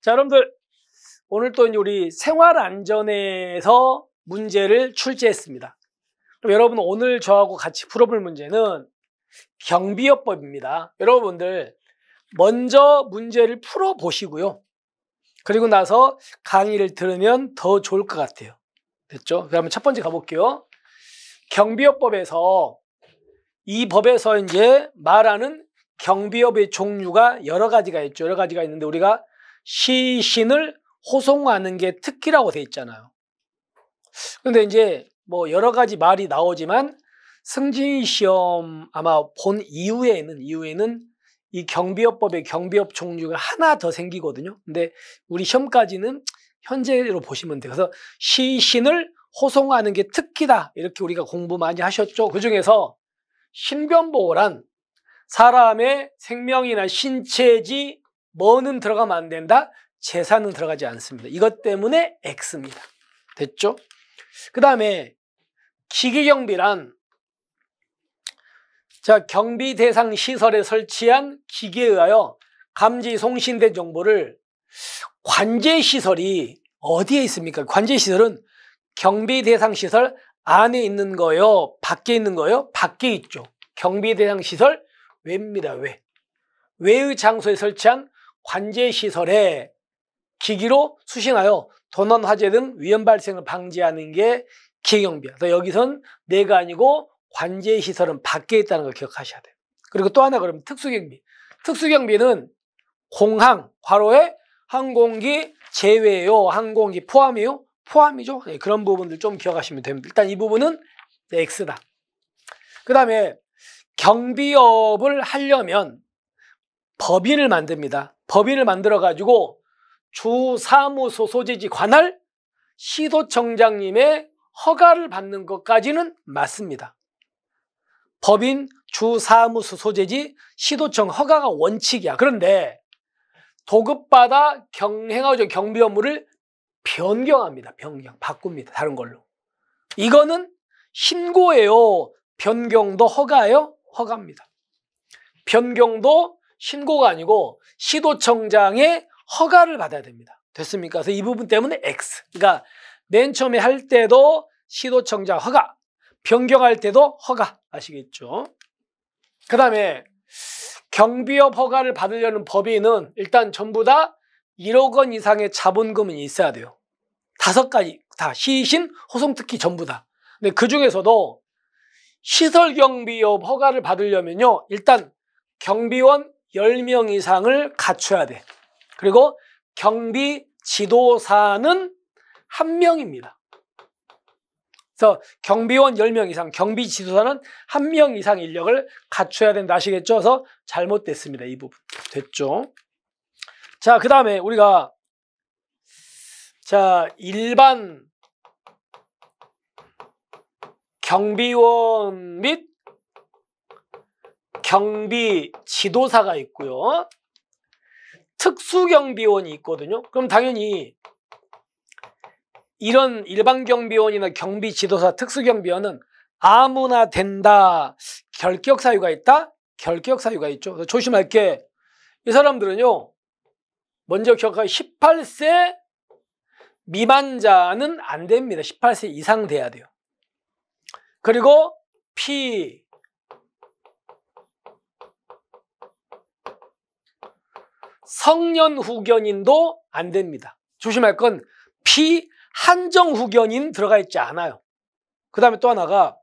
자, 여러분들 오늘 또 이제 우리 생활안전에서 문제를 출제했습니다. 그럼 여러분 오늘 저하고 같이 풀어볼 문제는 경비업법입니다. 여러분들 먼저 문제를 풀어보시고요. 그리고 나서 강의를 들으면 더 좋을 것 같아요. 됐죠? 그러면 첫 번째 가볼게요. 경비업법에서 이 법에서 이제 말하는 경비업의 종류가 여러 가지가 있죠. 여러 가지가 있는데 우리가 시신을 호송하는 게 특기라고 돼 있잖아요. 근데 이제 뭐 여러 가지 말이 나오지만 승진 시험 아마 본 이후에는 이 경비업법의 경비업 종류가 하나 더 생기거든요. 근데 우리 시험까지는 현재로 보시면 돼요. 그래서 시신을 호송하는 게 특기다. 이렇게 우리가 공부 많이 하셨죠. 그중에서 신변보호란 사람의 생명이나 신체지 뭐는 들어가면 안 된다? 재산은 들어가지 않습니다. 이것 때문에 X입니다. 됐죠? 그 다음에 기계경비란 자, 경비 대상 시설에 설치한 기계에 의하여 감지 송신된 정보를 관제시설이 어디에 있습니까? 관제시설은 경비 대상 시설 안에 있는 거요? 밖에 있는 거요? 밖에 있죠. 경비 대상 시설 외입니다. 외. 외의 장소에 설치한 관제시설에 기기로 수신하여 도난, 화재 등 위험 발생을 방지하는 게 기계경비야. 그래서 여기선 내가 아니고 관제시설은 밖에 있다는 걸 기억하셔야 돼요. 그리고 또 하나 그러면 특수경비. 특수경비는 공항, 괄호에 항공기 제외요, 항공기 포함이요? 포함이죠. 네, 그런 부분들 좀 기억하시면 됩니다. 일단 이 부분은 X다. 그 다음에 경비업을 하려면 법인을 만듭니다. 법인을 만들어가지고 주사무소 소재지 관할 시도청장님의 허가를 받는 것까지는 맞습니다. 법인 주사무소 소재지 시도청 허가가 원칙이야. 그런데 도급받아 행하죠 경비 업무를 변경합니다. 바꿉니다. 다른 걸로. 이거는 신고예요. 변경도 허가예요? 허가입니다. 변경도 신고가 아니고 시도청장의 허가를 받아야 됩니다. 됐습니까? 그래서 이 부분 때문에 X. 그러니까 맨 처음에 할 때도 시도청장 허가, 변경할 때도 허가. 아시겠죠? 그 다음에 경비업 허가를 받으려는 법인은 일단 전부 다 1억 원 이상의 자본금은 있어야 돼요. 5가지 다 시신, 호송, 특기 전부 다. 근데 그 중에서도 시설경비업 허가를 받으려면요, 일단 경비원 10명 이상을 갖춰야 돼. 그리고 경비 지도사는 1명입니다. 그래서 경비원 10명 이상, 경비 지도사는 1명 이상 인력을 갖춰야 된다. 아시겠죠? 그래서 잘못됐습니다. 이 부분. 됐죠? 자, 그 다음에 우리가 자, 일반 경비원 및 경비 지도사가 있고요. 특수경비원이 있거든요. 그럼 당연히 이런 일반 경비원이나 경비 지도사, 특수경비원은 아무나 된다. 결격 사유가 있다? 결격 사유가 있죠. 그래서 조심할 게 이 사람들은요. 먼저 기억하고 18세 미만자는 안 됩니다. 18세 이상 돼야 돼요. 그리고 성년 후견인도 안 됩니다. 조심할 건 한정 후견인 들어가 있지 않아요. 그 다음에 또 하나가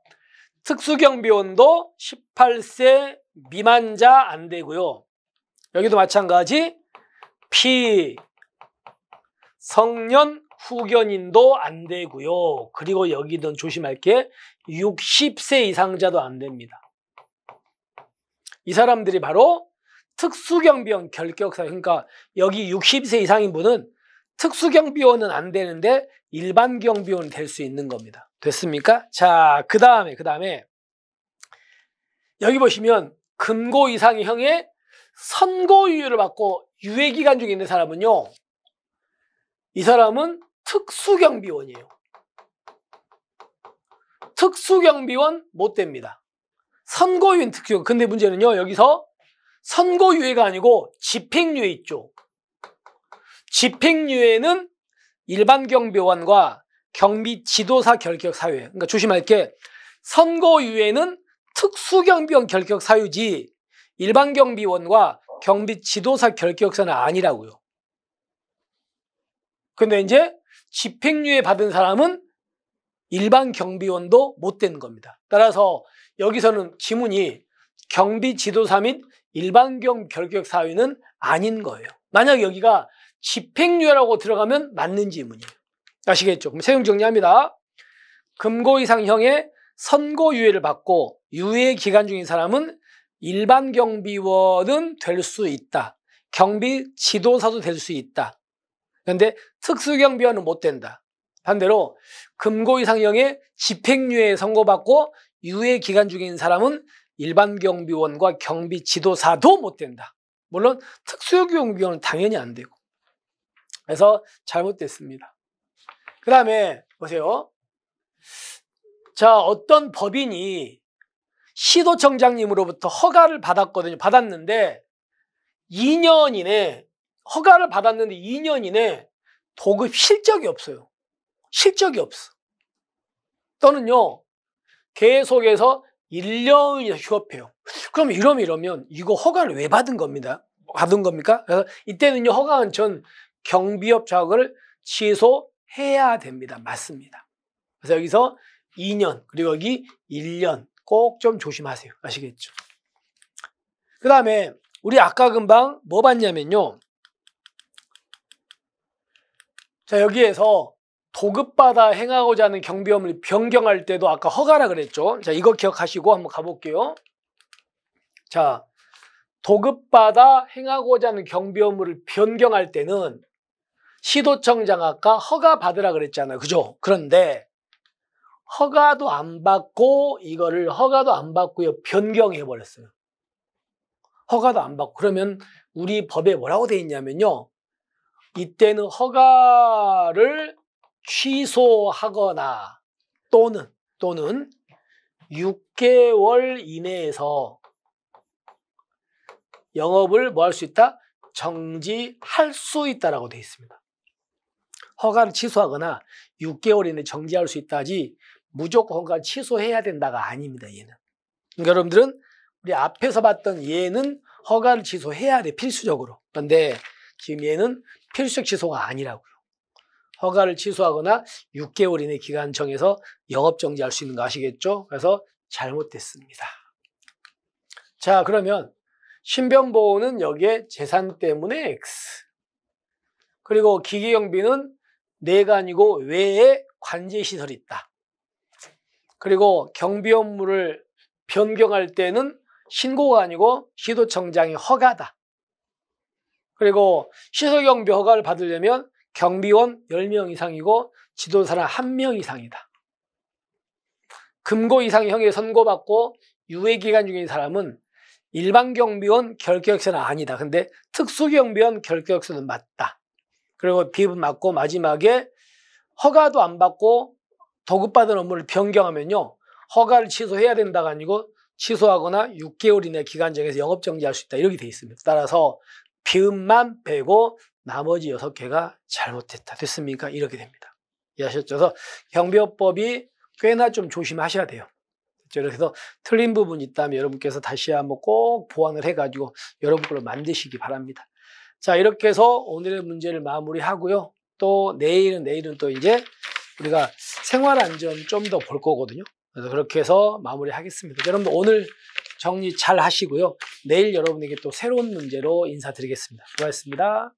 특수경비원도 18세 미만자 안 되고요. 여기도 마찬가지 성년 후견인도 안 되고요. 그리고 여기는 조심할 게 60세 이상자도 안 됩니다. 이 사람들이 바로 특수경비원 결격사. 그러니까 여기 60세 이상인 분은 특수경비원은 안 되는데 일반 경비원은 될 수 있는 겁니다. 됐습니까? 자, 그 다음에 여기 보시면 금고 이상의 형의 선고유예를 받고 유예기간 중에 있는 사람은요, 이 사람은 특수경비원이에요. 특수경비원 못 됩니다. 선고유예는 특수경비원. 근데 문제는요, 여기서 선고유예가 아니고 집행유예 있죠. 집행유예는 일반 경비원과 경비 지도사 결격 사유예요. 그러니까 조심할 게 선고유예는 특수경비원 결격 사유지 일반 경비원과 경비 지도사 결격사는 아니라고요. 근데 이제 집행유예 받은 사람은 일반 경비원도 못 되는 겁니다. 따라서 여기서는 지문이 경비 지도사 및 일반 경비 결격 사유는 아닌 거예요. 만약 여기가 집행유예라고 들어가면 맞는 지문이에요. 아시겠죠? 그럼 세용 정리합니다. 금고 이상형의 선고유예를 받고 유예 기간 중인 사람은 일반 경비원은 될 수 있다. 경비 지도사도 될 수 있다. 그런데 특수경비원은 못 된다. 반대로 금고 이상형의 집행유예 선고받고 유예 기간 중인 사람은 일반 경비원과 경비 지도사도 못 된다. 물론 특수경비원은 당연히 안 되고. 그래서 잘못됐습니다. 그 다음에 보세요. 자, 어떤 법인이 시도청장님으로부터 허가를 받았거든요. 받았는데 2년 이내 허가를 받았는데 2년 이내 도급 실적이 없어요. 실적이 없어. 또는요. 계속해서 1년이 휴업해요. 그럼 이러면 이거 허가를 왜 받은 겁니다? 받은 겁니까? 그래서 이때는요. 허가는 전 경비업 자격을 취소해야 됩니다. 맞습니다. 그래서 여기서 2년 그리고 여기 1년 꼭 좀 조심하세요. 아시겠죠? 그 다음에 우리 아까 금방 뭐 봤냐면요. 자, 여기에서 도급받아 행하고자 하는 경비업을 변경할 때도 아까 허가라 그랬죠. 자, 이거 기억하시고 한번 가볼게요. 자, 도급받아 행하고자 하는 경비업을 변경할 때는 시도청장 아까 허가 받으라 그랬잖아요. 그죠? 그런데 허가도 안 받고 이거를 허가도 안 받고요. 변경해 버렸어요. 허가도 안 받고. 그러면 우리 법에 뭐라고 돼 있냐면요. 이때는 허가를 취소하거나 또는 6개월 이내에서 영업을 뭐 할 수 있다? 정지할 수 있다라고 돼 있습니다. 허가를 취소하거나 6개월 이내 정지할 수 있다지 무조건 허가 취소해야 된다가 아닙니다. 얘는. 그러니까 여러분들은 우리 앞에서 봤던 얘는 허가를 취소해야 돼. 필수적으로. 그런데 지금 얘는 필수적 취소가 아니라고요. 허가를 취소하거나 6개월 이내 기간 정해서 영업 정지할 수 있는 거 아시겠죠? 그래서 잘못됐습니다. 자, 그러면 신변보호는 여기에 재산 때문에 X. 그리고 기계경비는 내가 아니고 외에 관제시설이 있다. 그리고 경비 업무를 변경할 때는 신고가 아니고 시도청장의 허가다. 그리고 시설경비 허가를 받으려면 경비원 10명 이상이고 지도사는 1명 이상이다. 금고 이상 형의 선고받고 유예기간 중인 사람은 일반 경비원 결격서는 아니다. 근데 특수경비원 결격서는 맞다. 그리고 비입은 맞고 마지막에 허가도 안 받고 도급받은 업무를 변경하면요. 허가를 취소해야 된다가 아니고 취소하거나 6개월 이내 기간 정해서 영업정지할 수 있다. 이렇게 돼 있습니다. 따라서 비읍만 빼고 나머지 6개가 잘못됐다. 됐습니까? 이렇게 됩니다. 이해하셨죠? 그래서 경비업법이 꽤나 좀 조심하셔야 돼요. 그래서 틀린 부분이 있다면 여러분께서 다시 한번 꼭 보완을 해가지고 여러분 걸로 만드시기 바랍니다. 자, 이렇게 해서 오늘의 문제를 마무리하고요. 또 내일은 또 이제 우리가 생활안전 좀 더 볼 거거든요. 그래서 그렇게 해서 마무리하겠습니다. 여러분들 오늘 정리 잘 하시고요. 내일 여러분에게 또 새로운 문제로 인사드리겠습니다. 수고하셨습니다.